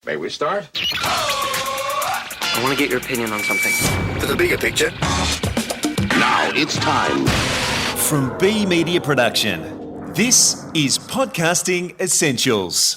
May we start? I want to get your opinion on something. To the bigger picture. Now it's time. From B Media Production, this is Podcasting Essentials.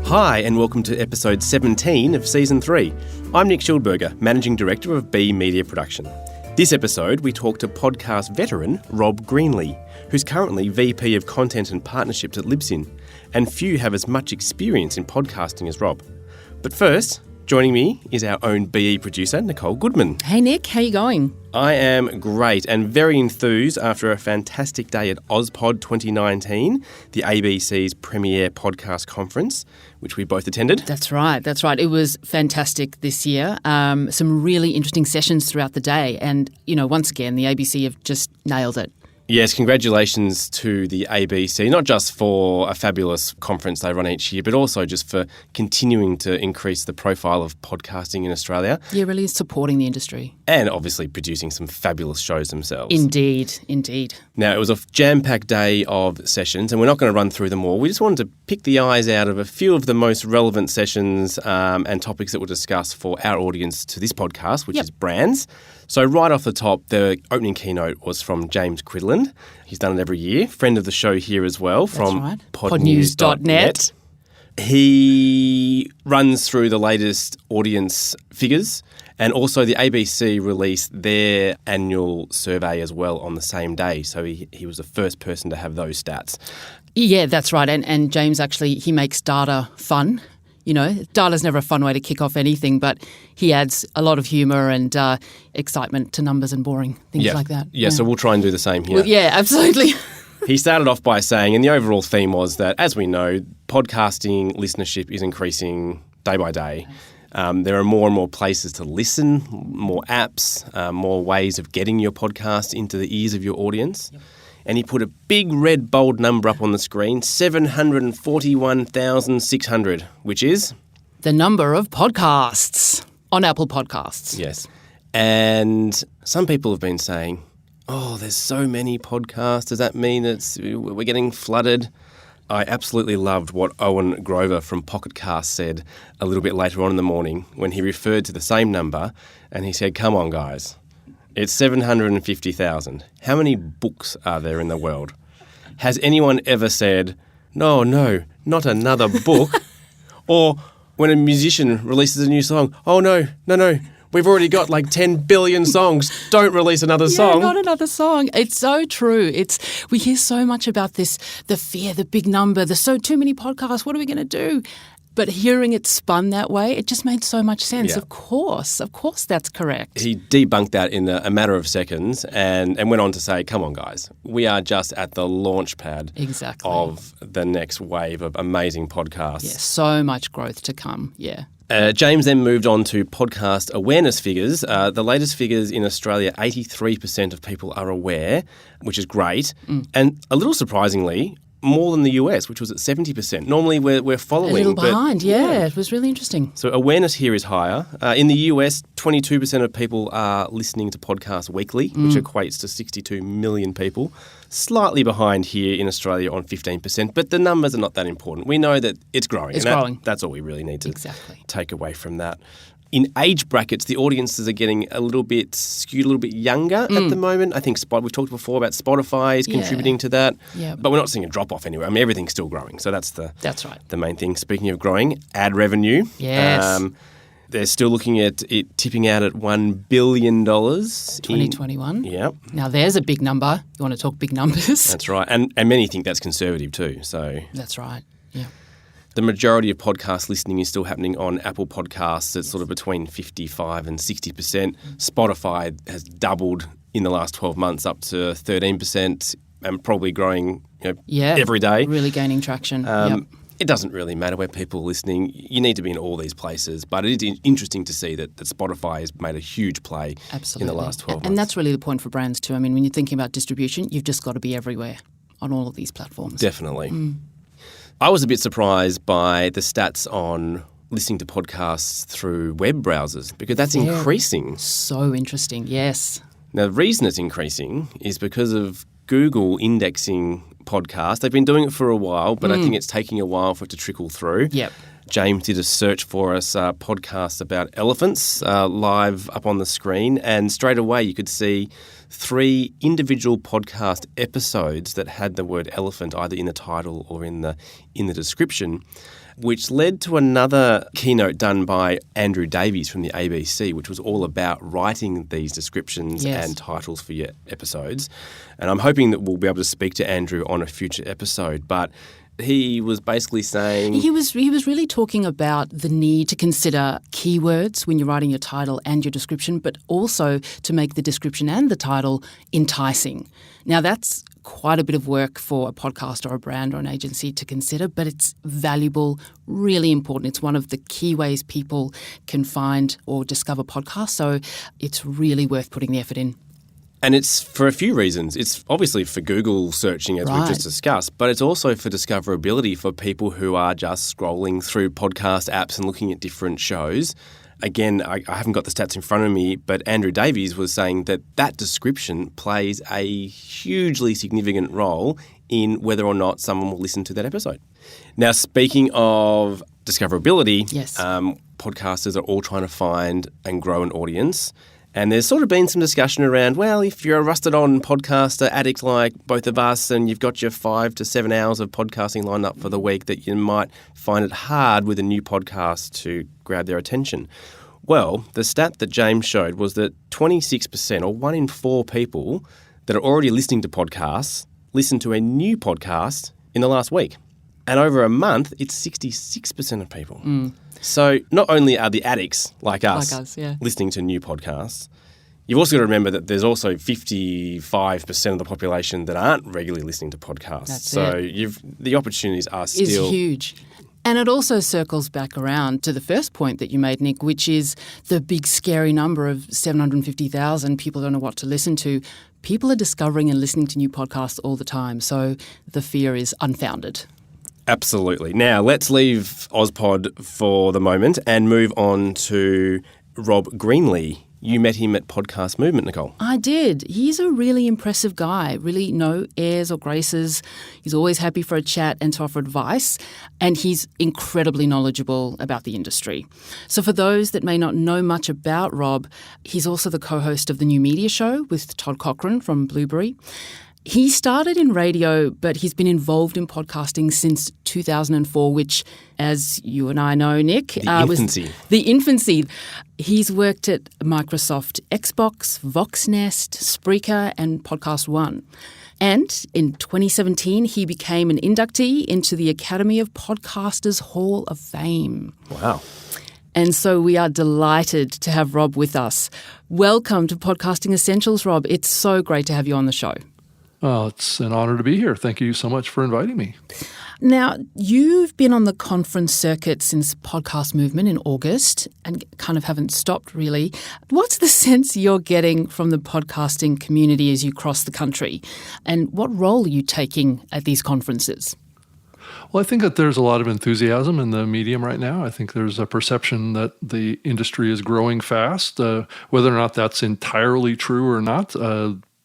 Hi, and welcome to episode 17 of Season 3. I'm Nick Schildberger, Managing Director of B Media Production. This episode, we talk to podcast veteran Rob Greenlee, who's currently VP of Content and Partnerships at Libsyn, and few have as much experience in podcasting as Rob. But first, joining me is our own BE producer, Nicole Goodman. Hey Nick, how you going? I am great and very enthused after a fantastic day at OzPod 2019, the ABC's premier podcast conference, which we both attended. That's right. It was fantastic this year. Some really interesting sessions throughout the day. And, once again, the ABC have just nailed it. Yes, congratulations to the ABC, not just for a fabulous conference they run each year, but also just for continuing to increase the profile of podcasting in Australia. Yeah, really supporting the industry. And obviously producing some fabulous shows themselves. Indeed. Now, it was a jam-packed day of sessions, and we're not going to run through them all. We just wanted to pick the eyes out of a few of the most relevant sessions and topics that we'll discuss for our audience to this podcast, which is brands. So right off the top, the opening keynote was from James Quidland. He's done it every year. Friend of the show here as well from podnews.net. He runs through the latest audience figures, and also the ABC released their annual survey as well on the same day. So he was the first person to have those stats. Yeah, that's right. And James actually, he makes data fun. Data's never a fun way to kick off anything, but he adds a lot of humour and excitement to numbers and boring things like that. Yeah, so we'll try and do the same here. Well, yeah, absolutely. He started off by saying, and the overall theme was that, as we know, podcasting listenership is increasing day by day. There are more and more places to listen, more apps, more ways of getting your podcast into the ears of your audience. Yep. And he put a big red bold number up on the screen, 741,600, which is? The number of podcasts on Apple Podcasts. Yes. And some people have been saying, there's so many podcasts. Does that mean we're getting flooded? I absolutely loved what Owen Grover from Pocket Cast said a little bit later on in the morning when he referred to the same number and he said, come on, guys. It's 750,000. How many books are there in the world? Has anyone ever said, no, not another book? Or when a musician releases a new song, no, we've already got like 10 billion songs. Don't release another song. Not another song. It's so true. We hear so much about this, the fear, the big number, too many podcasts. What are we going to do? But hearing it spun that way, it just made so much sense. Yeah. Of course, that's correct. He debunked that in a matter of seconds and went on to say, come on, guys, we are just at the launch pad of the next wave of amazing podcasts. Yeah, so much growth to come, yeah. James then moved on to podcast awareness figures. The latest figures in Australia, 83% of people are aware, which is great. And a little surprisingly, more than the US, which was at 70%. Normally we're following. A little behind, yeah. It was really interesting. So awareness here is higher. In the US, 22% of people are listening to podcasts weekly, which equates to 62 million people. Slightly behind here in Australia on 15%, but the numbers are not that important. We know that it's growing. It's growing. That's all we really need to take away from that. In age brackets, the audiences are getting a little bit skewed, a little bit younger at the moment. I think we've talked before about Spotify is contributing to that. Yeah. But we're not seeing a drop-off anywhere. I mean, everything's still growing. So that's right. The main thing. Speaking of growing, ad revenue. Yes. They're still looking at it tipping out at $1 billion. 2021. Yeah. Now, there's a big number. You want to talk big numbers? That's right. And many think that's conservative too. So that's right. Yeah. The majority of podcast listening is still happening on Apple Podcasts. It's sort of between 55 and 60%. Spotify has doubled in the last 12 months up to 13% and probably growing every day. Really gaining traction. It doesn't really matter where people are listening. You need to be in all these places. But it is interesting to see that Spotify has made a huge play in the last 12 months. And that's really the point for brands too. I mean, when you're thinking about distribution, you've just got to be everywhere on all of these platforms. Definitely. I was a bit surprised by the stats on listening to podcasts through web browsers because that's increasing. So interesting, yes. Now, the reason it's increasing is because of Google indexing podcasts. They've been doing it for a while, but I think it's taking a while for it to trickle through. Yep. James did a search for us, podcasts about elephants, live up on the screen, and straight away you could see 3 individual podcast episodes that had the word elephant either in the title or in the description, which led to another keynote done by Andrew Davies from the ABC, which was all about writing these descriptions and titles for your episodes. And I'm hoping that we'll be able to speak to Andrew on a future episode, but he was basically saying... He was really talking about the need to consider keywords when you're writing your title and your description, but also to make the description and the title enticing. Now, that's quite a bit of work for a podcast or a brand or an agency to consider, but it's valuable, really important. It's one of the key ways people can find or discover podcasts, so it's really worth putting the effort in. And it's for a few reasons. It's obviously for Google searching, as we've just discussed, but it's also for discoverability for people who are just scrolling through podcast apps and looking at different shows. Again, I haven't got the stats in front of me, but Andrew Davies was saying that description plays a hugely significant role in whether or not someone will listen to that episode. Now, speaking of discoverability, podcasters are all trying to find and grow an audience. And there's sort of been some discussion around, well, if you're a rusted-on podcaster addict like both of us and you've got your 5 to 7 hours of podcasting lined up for the week, that you might find it hard with a new podcast to grab their attention. Well, the stat that James showed was that 26%, or 1 in 4 people that are already listening to podcasts, listen to a new podcast in the last week. And over a month, it's 66% of people. So not only are the addicts like us listening to new podcasts, you've also got to remember that there's also 55% of the population that aren't regularly listening to podcasts. The opportunities are still... Is huge. And it also circles back around to the first point that you made, Nick, which is the big scary number of 750,000 people don't know what to listen to. People are discovering and listening to new podcasts all the time, so the fear is unfounded. Absolutely. Now, let's leave OzPod for the moment and move on to Rob Greenlee. You met him at Podcast Movement, Nicole. I did. He's a really impressive guy, really no airs or graces. He's always happy for a chat and to offer advice, and he's incredibly knowledgeable about the industry. So for those that may not know much about Rob, he's also the co-host of the New Media Show with Todd Cochran from Blueberry. He started in radio, but he's been involved in podcasting since 2004, which, as you and I know, Nick, was the infancy. He's worked at Microsoft Xbox, Voxnest, Spreaker, and Podcast One. And in 2017, he became an inductee into the Academy of Podcasters Hall of Fame. Wow. And so we are delighted to have Rob with us. Welcome to Podcasting Essentials, Rob. It's so great to have you on the show. Well, it's an honor to be here. Thank you so much for inviting me. Now, you've been on the conference circuit since Podcast Movement in August and kind of haven't stopped, really. What's the sense you're getting from the podcasting community as you cross the country? And what role are you taking at these conferences? Well, I think that there's a lot of enthusiasm in the medium right now. I think there's a perception that the industry is growing fast. Whether or not that's entirely true or not,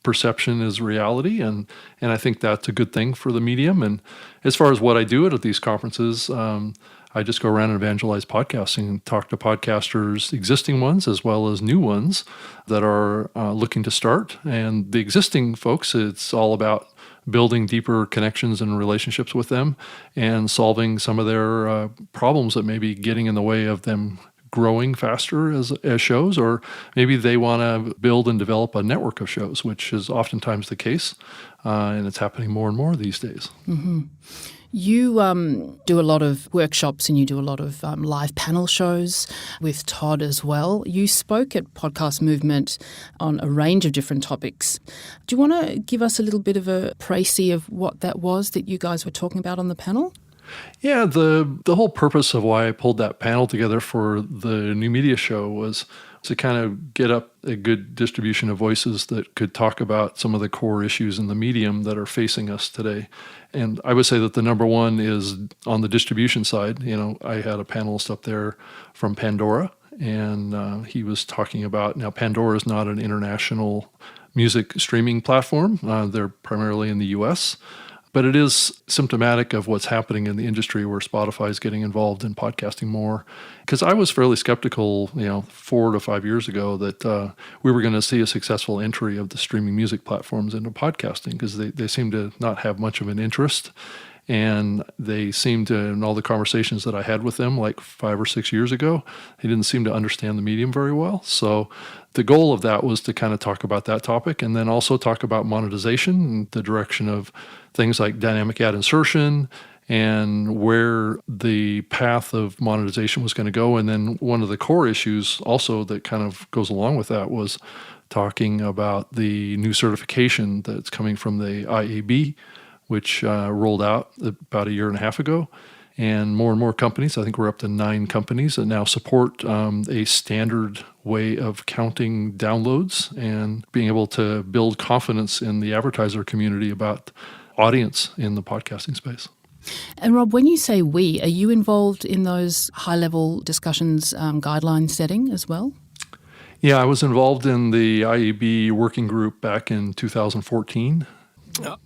perception is reality, and I think that's a good thing for the medium. And as far as what I do at these conferences, I just go around and evangelize podcasting and talk to podcasters, existing ones as well as new ones that are looking to start. And the existing folks, it's all about building deeper connections and relationships with them and solving some of their problems that may be getting in the way of them growing faster as shows, or maybe they want to build and develop a network of shows, which is oftentimes the case, and it's happening more and more these days. Mm-hmm. You do a lot of workshops and you do a lot of live panel shows with Todd as well. You spoke at Podcast Movement on a range of different topics. Do you want to give us a little bit of a précis of what that was that you guys were talking about on the panel? Yeah, the whole purpose of why I pulled that panel together for the New Media Show was to kind of get up a good distribution of voices that could talk about some of the core issues in the medium that are facing us today. And I would say that the number one is on the distribution side. You know, I had a panelist up there from Pandora, and he was talking about, now Pandora is not an international music streaming platform. They're primarily in the US. But it is symptomatic of what's happening in the industry where Spotify is getting involved in podcasting more. Because I was fairly skeptical, 4 to 5 years ago that we were going to see a successful entry of the streaming music platforms into podcasting because they seem to not have much of an interest. And they seem to, in all the conversations that I had with them like 5 or 6 years ago, they didn't seem to understand the medium very well. So the goal of that was to kind of talk about that topic and then also talk about monetization and the direction of things like dynamic ad insertion and where the path of monetization was going to go. And then one of the core issues also that kind of goes along with that was talking about the new certification that's coming from the IAB, which rolled out about 1.5 years ago. And more companies, I think we're up to 9 companies that now support a standard way of counting downloads and being able to build confidence in the advertiser community about audience in the podcasting space. And Rob, when you say we, are you involved in those high-level discussions, guideline setting as well? Yeah, I was involved in the IAB working group back in 2014.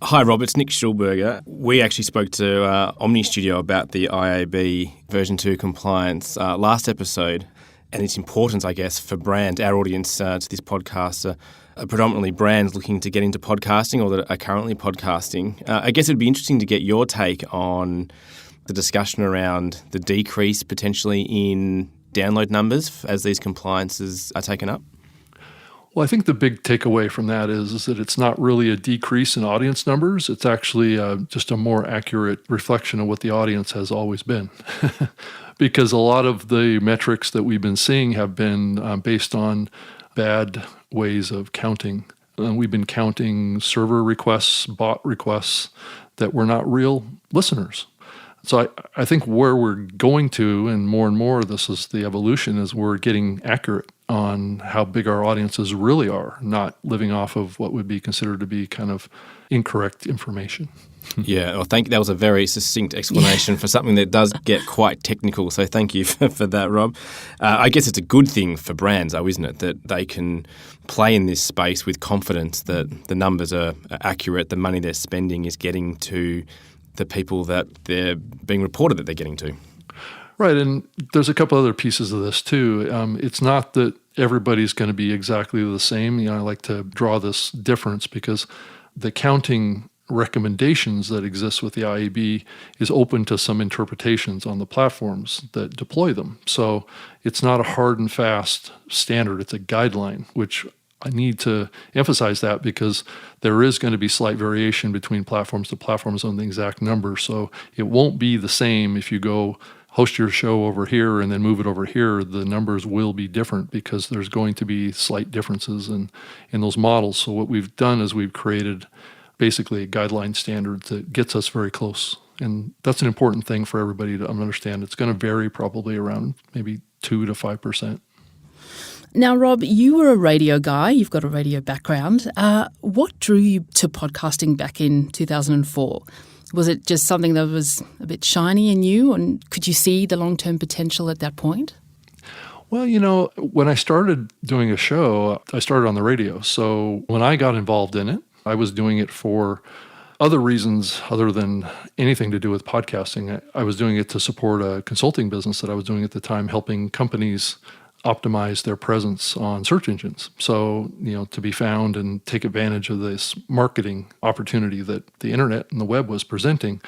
Hi, Rob. It's Nick Schildberger. We actually spoke to Omni Studio about the IAB version 2 compliance last episode and its importance, I guess, for brand. Our audience to this podcast are predominantly brands looking to get into podcasting or that are currently podcasting. I guess it would be interesting to get your take on the discussion around the decrease potentially in download numbers as these compliances are taken up. Well, I think the big takeaway from that is that it's not really a decrease in audience numbers. It's actually just a more accurate reflection of what the audience has always been. Because a lot of the metrics that we've been seeing have been based on bad ways of counting. We've been counting server requests, bot requests that were not real listeners. So I think where we're going to, and more, this is the evolution, is we're getting accurate on how big our audiences really are, not living off of what would be considered to be kind of incorrect information. Yeah, well, thank you. That was a very succinct explanation for something that does get quite technical. So thank you for that, Rob. I guess it's a good thing for brands, though, isn't it, that they can play in this space with confidence that the numbers are accurate, the money they're spending is getting to the people that they're being reported that they're getting to. Right, and there's a couple other pieces of this too. It's not that everybody's going to be exactly the same. I like to draw this difference because the counting recommendations that exist with the IAB is open to some interpretations on the platforms that deploy them. So it's not a hard and fast standard. It's a guideline, which I need to emphasize that because there is going to be slight variation between platforms to platforms on the exact number. So it won't be the same if you go host your show over here and then move it over here. The numbers will be different because there's going to be slight differences in those models. So what we've done is we've created basically a guideline standard that gets us very close. And that's an important thing for everybody to understand. It's going to vary probably around maybe 2 to 5%. Now, Rob, you were a radio guy. You've got a radio background. What drew you to podcasting back in 2004? Was it just something that was a bit shiny and new? And could you see the long-term potential at that point? Well, when I started doing a show, I started on the radio. So when I got involved in it, I was doing it for other reasons other than anything to do with podcasting. I was doing it to support a consulting business that I was doing at the time, helping companies optimize their presence on search engines. So, to be found and take advantage of this marketing opportunity that the internet and the web was presenting.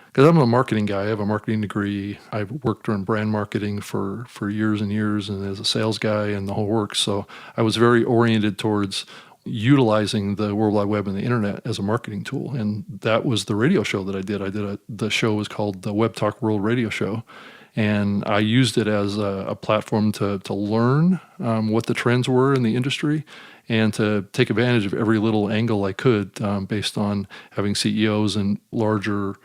Because I'm a marketing guy. I have a marketing degree. I've worked in brand marketing for years and years and as a sales guy and the whole works. So I was very oriented towards utilizing the World Wide Web and the internet as a marketing tool. And that was the radio show that I did. The show was called the Web Talk World Radio Show. And I used it as a platform to learn what the trends were in the industry and to take advantage of every little angle I could based on having CEOs and larger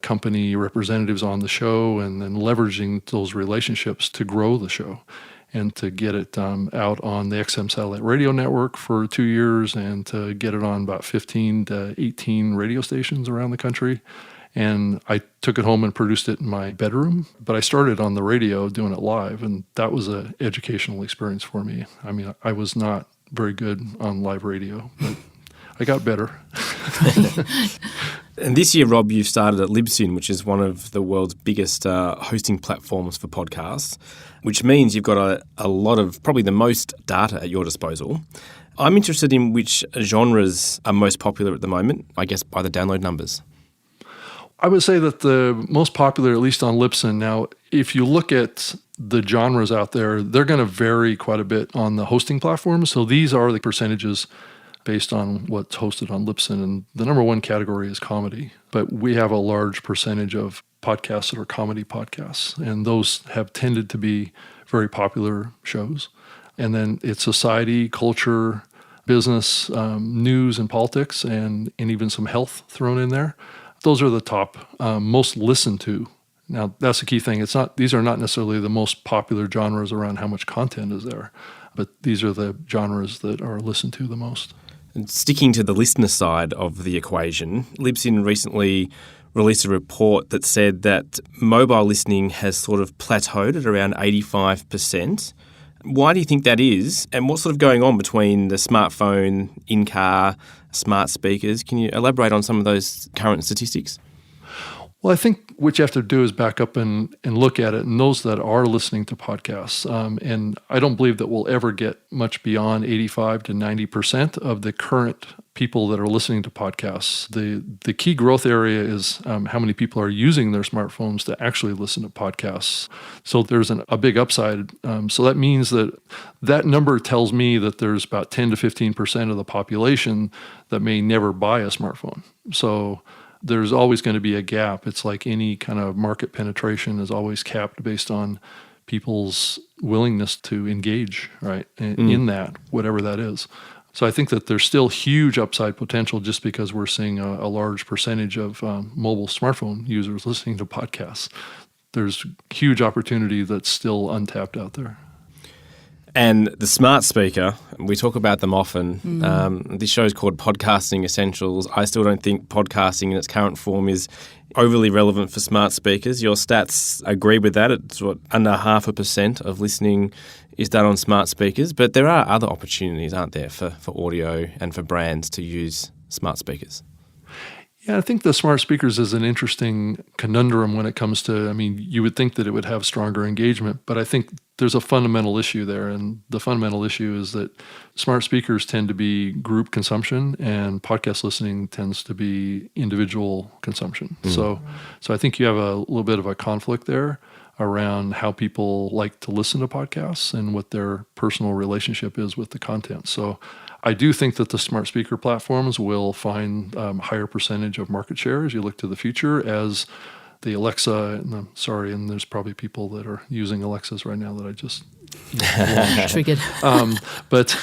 company representatives on the show and then leveraging those relationships to grow the show and to get it out on the XM Satellite Radio Network for 2 years and to get it on about 15 to 18 radio stations around the country. And I took it home and produced it in my bedroom. But I started on the radio doing it live, and that was an educational experience for me. I mean, I was not very good on live radio, but I got better. And this year, Rob, you've started at Libsyn, which is one of the world's biggest hosting platforms for podcasts, which means you've got a lot of, probably the most data at your disposal. I'm interested in which genres are most popular at the moment, I guess by the download numbers. I would say that the most popular, at least on Libsyn. Now, if you look at the genres out there, they're going to vary quite a bit on the hosting platforms. So these are the percentages based on what's hosted on Libsyn. And the number one category is comedy. But we have a large percentage of podcasts that are comedy podcasts. And those have tended to be very popular shows. And then it's society, culture, business, news and politics, and even some health thrown in there. Those are the top most listened to. Now, that's the key thing. These are not necessarily the most popular genres around how much content is there, but these are the genres that are listened to the most. And sticking to the listener side of the equation, Libsyn recently released a report that said that mobile listening has sort of plateaued at around 85%. Why do you think that is? And what's sort of going on between the smartphone, in-car, smart speakers? Can you elaborate on some of those current statistics? Well, I think what you have to do is back up and look at it, and those that are listening to podcasts. And I don't believe that we'll ever get much beyond 85 to 90% of the current people that are listening to podcasts. The key growth area is how many people are using their smartphones to actually listen to podcasts. So there's a big upside. So that means that number tells me that there's about 10 to 15% of the population that may never buy a smartphone. So there's always going to be a gap. It's like any kind of market penetration is always capped based on people's willingness to engage, right, in that, whatever that is. So I think that there's still huge upside potential just because we're seeing a large percentage of mobile smartphone users listening to podcasts. There's huge opportunity that's still untapped out there. And the smart speaker, we talk about them often. This show is called Podcasting Essentials. I still don't think podcasting in its current form is overly relevant for smart speakers. Your stats agree with that. It's under 0.5% of listening is done on smart speakers. But there are other opportunities, aren't there, for audio and for brands to use smart speakers? Yeah, I think the smart speakers is an interesting conundrum when it comes to, you would think that it would have stronger engagement, but I think there's a fundamental issue there. And the fundamental issue is that smart speakers tend to be group consumption and podcast listening tends to be individual consumption. So I think you have a little bit of a conflict there around how people like to listen to podcasts and what their personal relationship is with the content. So I do think that the smart speaker platforms will find higher percentage of market share as you look to the future as the Alexa, and there's probably people that are using Alexas right now that I just triggered. But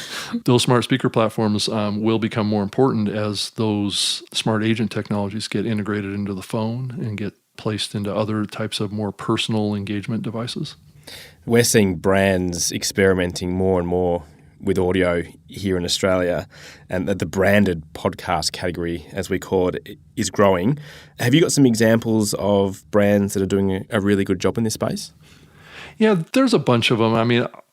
those smart speaker platforms will become more important as those smart agent technologies get integrated into the phone and get placed into other types of more personal engagement devices. We're seeing brands experimenting more and more with audio here in Australia, and that the branded podcast category, as we call it, is growing. Have you got some examples of brands that are doing a really good job in this space? Yeah, there's a bunch of them.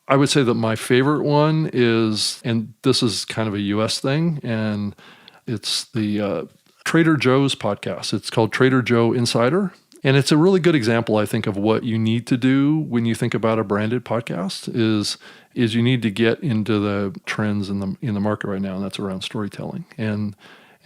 I would say that my favorite one is, and this is kind of a US thing, and it's the Trader Joe's podcast. It's called Trader Joe Insider. And it's a really good example, I think, of what you need to do when you think about a branded podcast is you need to get into the trends in the market right now, and that's around storytelling. And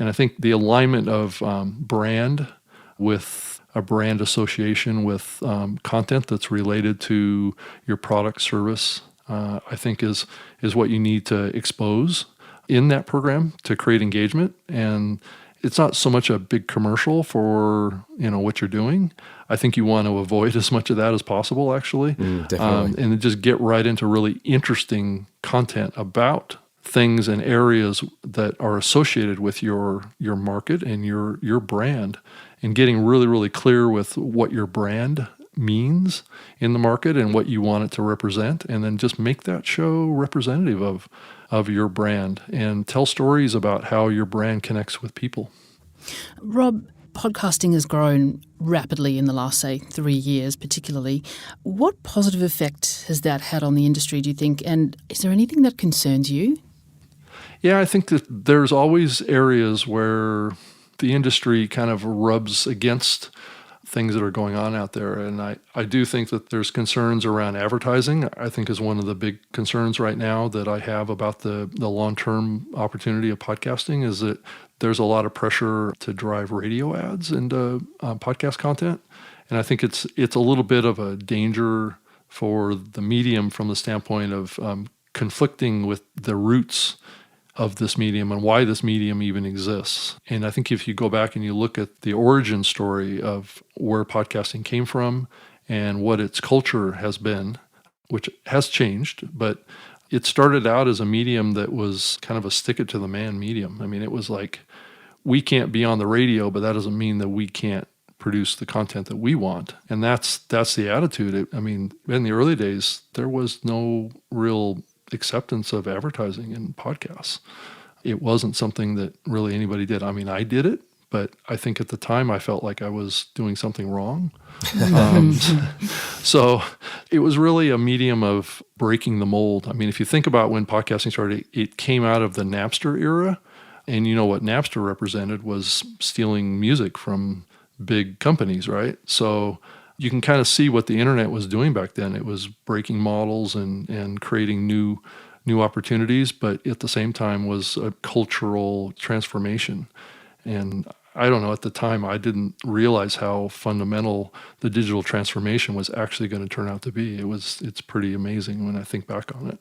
I think the alignment of brand with a brand association with content that's related to your product service, I think is what you need to expose in that program to create engagement. And it's not so much a big commercial for what you're doing. I think you want to avoid as much of that as possible, actually. Definitely. And just get right into really interesting content about things and areas that are associated with your market and your brand, and getting really, really clear with what your brand means in the market and what you want it to represent, and then just make that show representative of your brand and tell stories about how your brand connects with people. Rob, podcasting has grown rapidly in the last, say, 3 years particularly. What positive effect has that had on the industry, do you think? And is there anything that concerns you? Yeah, I think that there's always areas where the industry kind of rubs against things that are going on out there. And I do think that there's concerns around advertising, I think is one of the big concerns right now that I have about the long-term opportunity of podcasting is that there's a lot of pressure to drive radio ads into podcast content. And I think it's a little bit of a danger for the medium from the standpoint of conflicting with the roots of this medium and why this medium even exists. And I think if you go back and you look at the origin story of where podcasting came from and what its culture has been, which has changed, but it started out as a medium that was kind of a stick-it-to-the-man medium. I mean, it was like, we can't be on the radio, but that doesn't mean that we can't produce the content that we want. And that's the attitude. I mean, in the early days, there was no real acceptance of advertising in podcasts. It wasn't something that really anybody did. I mean, I did it, but I think at the time I felt like I was doing something wrong. So it was really a medium of breaking the mold. I mean, if you think about when podcasting started, it came out of the Napster era. And you know what Napster represented was stealing music from big companies, right? So you can kind of see what the internet was doing back then. It was breaking models and creating new opportunities, but at the same time was a cultural transformation. And I don't know, at the time I didn't realize how fundamental the digital transformation was actually going to turn out to be. It's pretty amazing when I think back on it.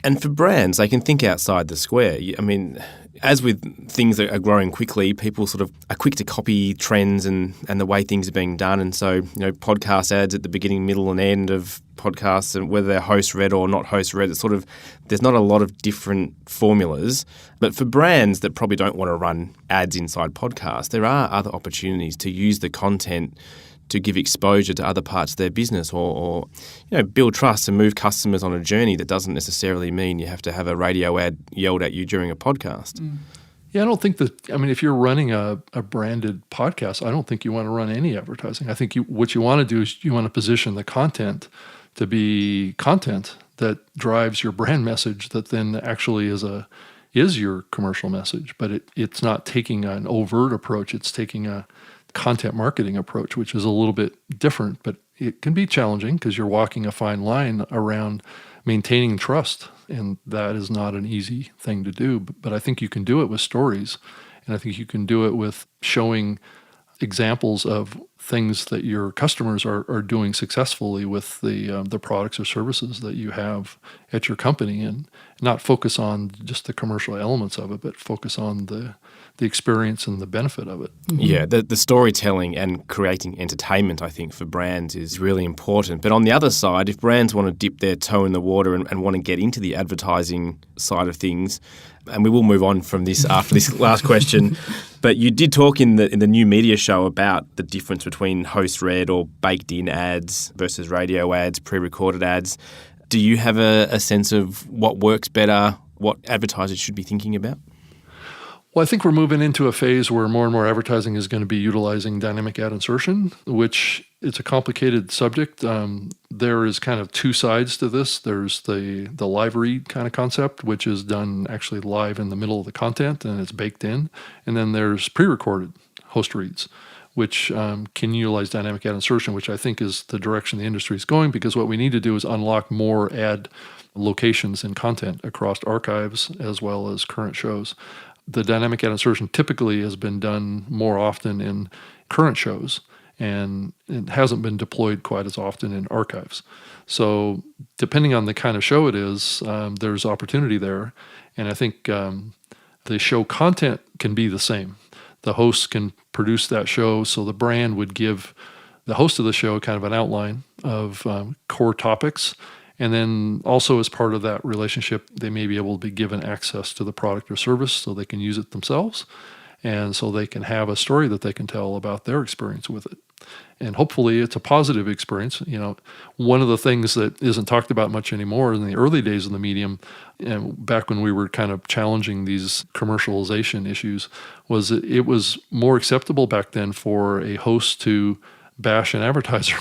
And for brands, they can think outside the square. I mean, as with things that are growing quickly, people sort of are quick to copy trends and the way things are being done. And so, podcast ads at the beginning, middle and end of podcasts, and whether they're host-read or not host-read, it's sort of, there's not a lot of different formulas. But for brands that probably don't want to run ads inside podcasts, there are other opportunities to use the content to give exposure to other parts of their business or build trust and move customers on a journey that doesn't necessarily mean you have to have a radio ad yelled at you during a podcast. Mm. Yeah, I don't think that, if you're running a branded podcast, I don't think you want to run any advertising. I think what you want to do is you want to position the content to be content that drives your brand message that then actually is your commercial message. But it's not taking an overt approach, it's taking a content marketing approach, which is a little bit different, but it can be challenging because you're walking a fine line around maintaining trust, and that is not an easy thing to do. But I think you can do it with stories, and I think you can do it with showing examples of things that your customers are doing successfully with the products or services that you have at your company, and not focus on just the commercial elements of it, but focus on the experience and the benefit of it. Yeah, the storytelling and creating entertainment, I think, for brands is really important. But on the other side, if brands want to dip their toe in the water and want to get into the advertising side of things, and we will move on from this after this last question, but you did talk in the new media show about the difference between host-read or baked-in ads versus radio ads, pre-recorded ads. Do you have a sense of what works better, what advertisers should be thinking about? Well, I think we're moving into a phase where more and more advertising is going to be utilizing dynamic ad insertion, which it's a complicated subject. There is kind of two sides to this. There's the live read kind of concept, which is done actually live in the middle of the content and it's baked in. And then there's pre-recorded host reads, which can utilize dynamic ad insertion, which I think is the direction the industry is going, because what we need to do is unlock more ad locations and content across archives as well as current shows. The dynamic ad insertion typically has been done more often in current shows, and it hasn't been deployed quite as often in archives. So depending on the kind of show it is, there's opportunity there. And I think the show content can be the same. The host can produce that show, so the brand would give the host of the show kind of an outline of core topics. And then also as part of that relationship, they may be able to be given access to the product or service so they can use it themselves. And so they can have a story that they can tell about their experience with it. And hopefully it's a positive experience. One of the things that isn't talked about much anymore in the early days of the medium, and back when we were kind of challenging these commercialization issues, was that it was more acceptable back then for a host to bash an advertiser.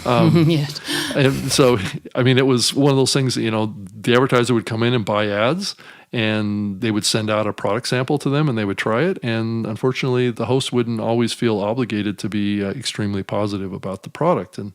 Yes. And so, it was one of those things that, the advertiser would come in and buy ads, and they would send out a product sample to them and they would try it. And unfortunately, the host wouldn't always feel obligated to be extremely positive about the product. And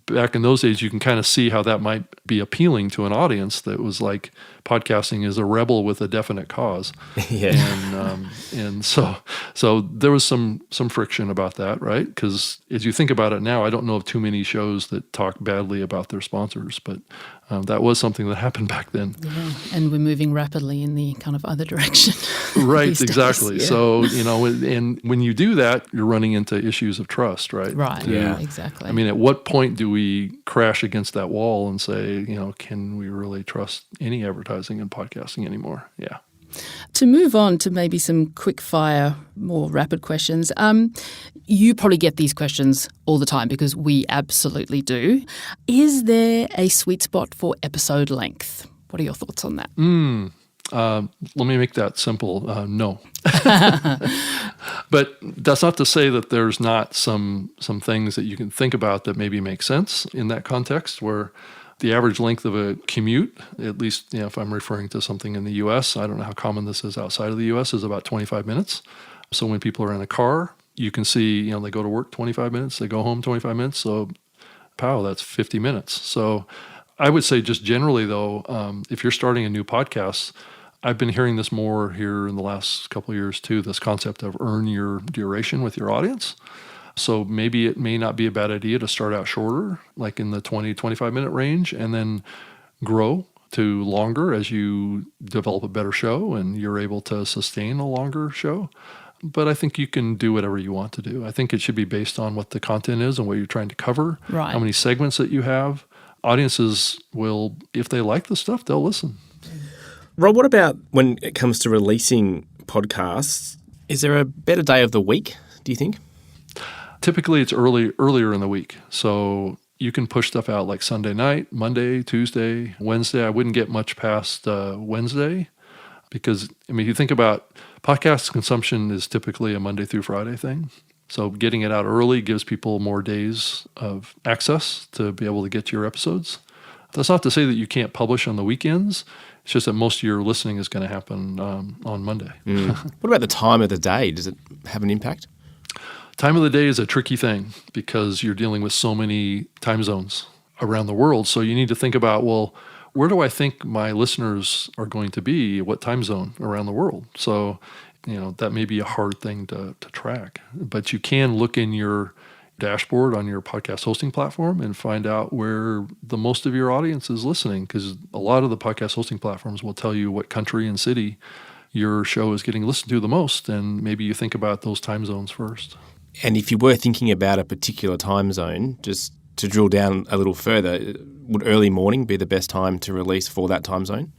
back in those days, you can kind of see how that might be appealing to an audience that was like, podcasting is a rebel with a definite cause. Yeah. And so there was some friction about that, right? Because as you think about it now, I don't know of too many shows that talk badly about their sponsors, but that was something that happened back then. Yeah. And we're moving rapidly in the kind of other direction. Right, these days. exactly. Yeah. So, and when you do that, you're running into issues of trust, right? Right, Yeah. exactly. I mean, at what point do we crash against that wall and say, can we really trust any advertising in podcasting anymore? Yeah. To move on to maybe some quick fire, more rapid questions. You probably get these questions all the time because we absolutely do. Is there a sweet spot for episode length? What are your thoughts on that? Let me make that simple. No. But that's not to say that there's not some things that you can think about that maybe make sense in that context, where the average length of a commute, at least if I'm referring to something in the U.S., I don't know how common this is outside of the U.S., is about 25 minutes. So when people are in a car, you can see, they go to work 25 minutes, they go home 25 minutes. So, that's 50 minutes. So I would say just generally, though, if you're starting a new podcast, I've been hearing this more here in the last couple of years, too, this concept of earn your duration with your audience. So maybe it may not be a bad idea to start out shorter, like in the 20, 25-minute range, and then grow to longer as you develop a better show and you're able to sustain a longer show. But I think you can do whatever you want to do. I think it should be based on what the content is and what you're trying to cover, Right. How many segments that you have. Audiences will, if they like the stuff, they'll listen. Rob, what about when it comes to releasing podcasts? Is there a better day of the week, do you think? Typically, it's earlier in the week. So you can push stuff out like Sunday night, Monday, Tuesday, Wednesday. I wouldn't get much past Wednesday because, you think about podcast consumption is typically a Monday through Friday thing. So getting it out early gives people more days of access to be able to get to your episodes. That's not to say that you can't publish on the weekends. It's just that most of your listening is going to happen on Monday. What about the time of the day? Does it have an impact? Time of the day is a tricky thing because you're dealing with so many time zones around the world. So you need to think about, well, where do I think my listeners are going to be? What time zone around the world? So, that may be a hard thing to track. But you can look in your dashboard on your podcast hosting platform and find out where the most of your audience is listening, because a lot of the podcast hosting platforms will tell you what country and city your show is getting listened to the most, and maybe you think about those time zones first. And if you were thinking about a particular time zone, just to drill down a little further, would early morning be the best time to release for that time zone?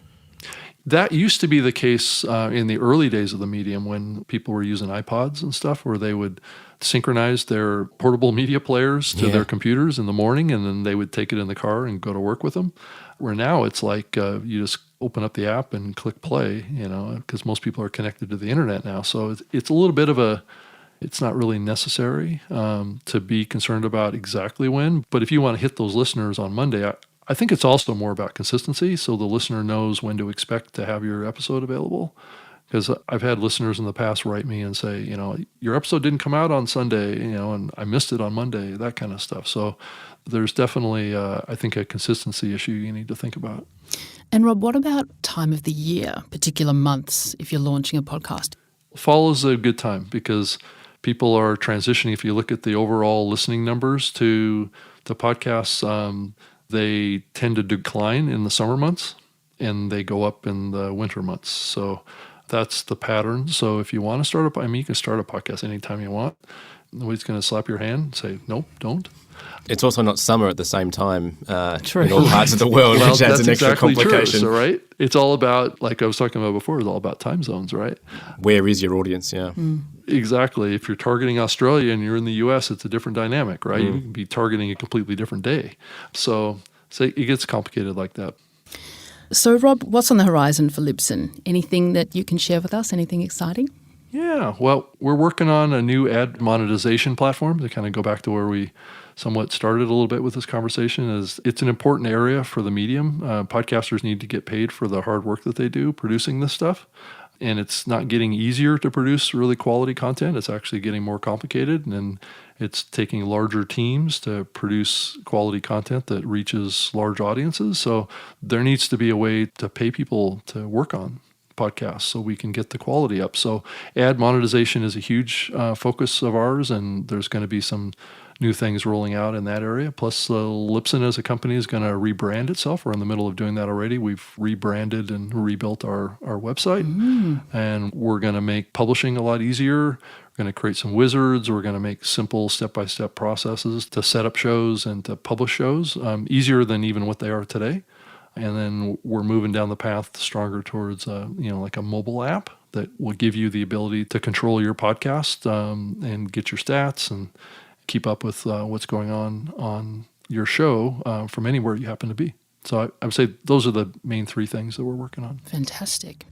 That used to be the case in the early days of the medium when people were using iPods and stuff, where they would synchronize their portable media players to their computers in the morning, and then they would take it in the car and go to work with them. Where now it's like you just open up the app and click play, because most people are connected to the internet now. So it's a little bit of it's not really necessary to be concerned about exactly when. But if you want to hit those listeners on Monday, I think it's also more about consistency, so the listener knows when to expect to have your episode available. Because I've had listeners in the past write me and say, your episode didn't come out on Sunday, and I missed it on Monday, that kind of stuff. So there's definitely, I think, a consistency issue you need to think about. And Rob, what about time of the year, particular months, if you're launching a podcast? Fall is a good time because people are transitioning. If you look at the overall listening numbers to podcasts, they tend to decline in the summer months and they go up in the winter months. So that's the pattern. So if you want to start you can start a podcast anytime you want. Nobody's going to slap your hand and say, nope, don't. It's also not summer at the same time True. in all parts of the world, which adds an extra complication. True. So, right? It's all about, like I was talking about before, it's all about time zones, right? Where is your audience? Yeah. Exactly. If you're targeting Australia and you're in the U.S., it's a different dynamic, right? You can be targeting a completely different day. So it gets complicated like that. So, Rob, what's on the horizon for Libsyn? Anything that you can share with us? Anything exciting? Yeah, well, we're working on a new ad monetization platform to kind of go back to where we somewhat started a little bit with this conversation. Is it's an important area for the medium. Podcasters need to get paid for the hard work that they do producing this stuff. And it's not getting easier to produce really quality content. It's actually getting more complicated, and it's taking larger teams to produce quality content that reaches large audiences. So there needs to be a way to pay people to work on podcasts so we can get the quality up. So ad monetization is a huge focus of ours, and there's going to be some new things rolling out in that area. Plus, Libsyn as a company is going to rebrand itself. We're in the middle of doing that already. We've rebranded and rebuilt our website, and we're going to make publishing a lot easier. We're going to create some wizards. We're going to make simple step-by-step processes to set up shows and to publish shows, easier than even what they are today. And then we're moving down the path stronger towards, like a mobile app that will give you the ability to control your podcast and get your stats and keep up with what's going on your show from anywhere you happen to be. So I would say those are the main three things that we're working on. Fantastic.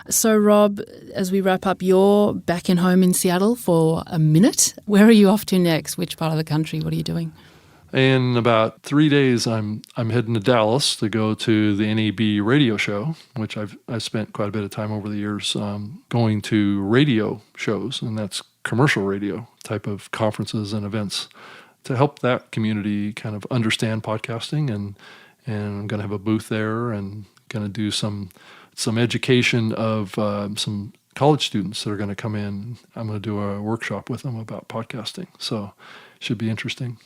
So, Rob, as we wrap up, you're back in home in Seattle for a minute. Where are you off to next? Which part of the country? What are you doing? In about 3 days, I'm heading to Dallas to go to the NAB radio show, which I've spent quite a bit of time over the years going to radio shows, and that's commercial radio type of conferences and events to help that community kind of understand podcasting. And I'm going to have a booth there and going to do some education of some college students that are going to come in. I'm going to do a workshop with them about podcasting, so it should be interesting.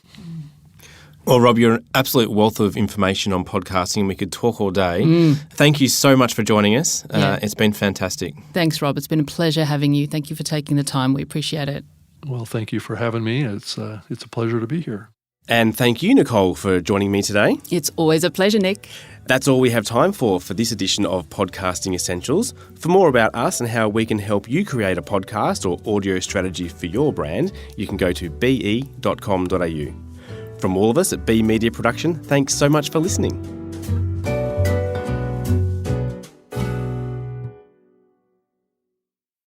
Well, Rob, you're an absolute wealth of information on podcasting. We could talk all day. Thank you so much for joining us. It's been fantastic. Thanks, Rob. It's been a pleasure having you. Thank you for taking the time. We appreciate it. Well, thank you for having me. It's a pleasure to be here. And thank you, Nicole, for joining me today. It's always a pleasure, Nick. That's all we have time for this edition of Podcasting Essentials. For more about us and how we can help you create a podcast or audio strategy for your brand, you can go to be.com.au. From all of us at B Media Production, thanks so much for listening.